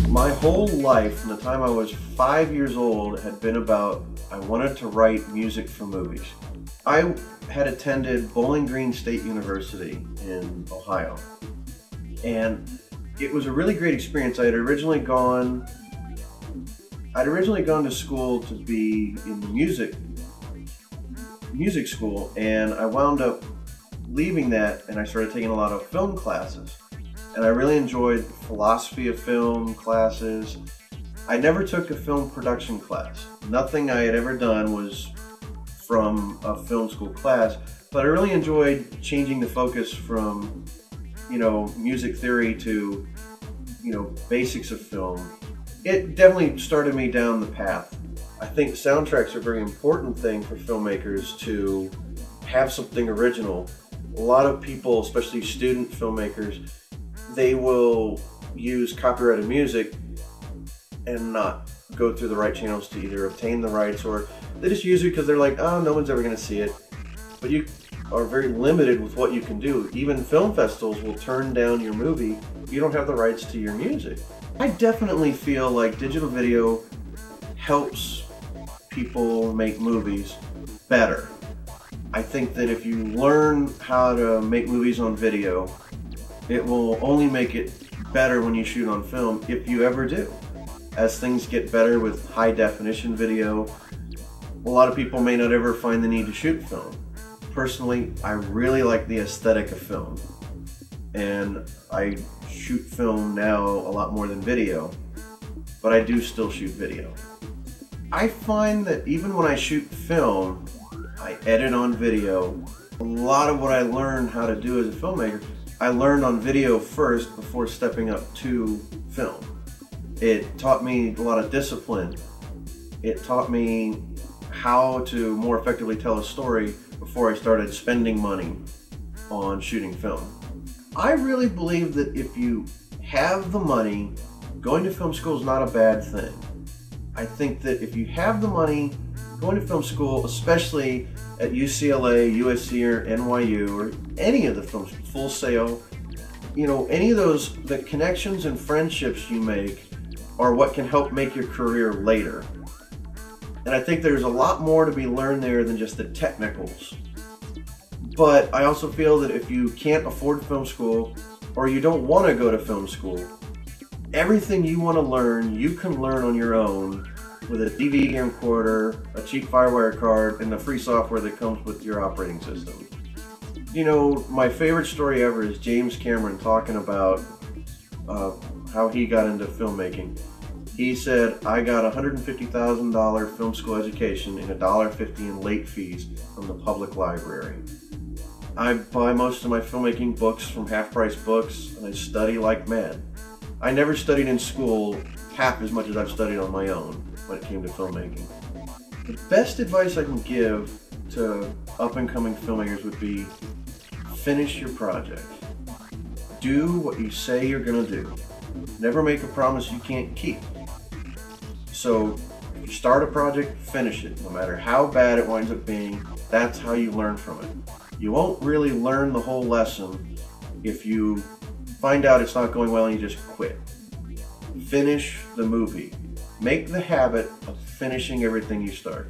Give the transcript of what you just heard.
My whole life, from the time I was 5 years old, had been about I wanted to write music for movies. I had attended Bowling Green State University in Ohio, and it was a really great experience. I had originally gone to school to be in the music school, and I wound up leaving that and I started taking a lot of film classes. And I really enjoyed philosophy of film classes. I never took a film production class. Nothing I had ever done was from a film school class, but I really enjoyed changing the focus from, music theory to, basics of film. It definitely started me down the path. I think soundtracks are a very important thing for filmmakers to have something original. A lot of people, especially student filmmakers, they will use copyrighted music and not go through the right channels to either obtain the rights, or they just use it because they're like, oh, no one's ever going to see it. But you are very limited with what you can do. Even film festivals will turn down your movie if you don't have the rights to your music. I definitely feel like digital video helps people make movies better. I think that if you learn how to make movies on video, it will only make it better when you shoot on film, if you ever do. As things get better with high definition video, a lot of people may not ever find the need to shoot film. Personally, I really like the aesthetic of film, and I shoot film now a lot more than video, but I do still shoot video. I find that even when I shoot film, I edit on video. A lot of what I learned how to do as a filmmaker, I learned on video first before stepping up to film. It taught me a lot of discipline. It taught me how to more effectively tell a story before I started spending money on shooting film. I really believe that if you have the money, going to film school is not a bad thing. I think that if you have the money, going to film school, especially at UCLA, USC, or NYU, or any of the films, Full Sail, any of those, the connections and friendships you make are what can help make your career later. And I think there's a lot more to be learned there than just the technicals. But I also feel that if you can't afford film school, or you don't want to go to film school, everything you want to learn, you can learn on your own with a DVD camcorder, a cheap FireWire card, and the free software that comes with your operating system. My favorite story ever is James Cameron talking about how he got into filmmaking. He said, I got a $150,000 film school education and $1.50 in late fees from the public library. I buy most of my filmmaking books from half-price books, and I study like mad. I never studied in school half as much as I've studied on my own when it came to filmmaking. The best advice I can give to up-and-coming filmmakers would be, finish your project. Do what you say you're gonna do. Never make a promise you can't keep. So, if you start a project, finish it. No matter how bad it winds up being, that's how you learn from it. You won't really learn the whole lesson if you find out it's not going well and you just quit. Finish the movie. Make the habit of finishing everything you start.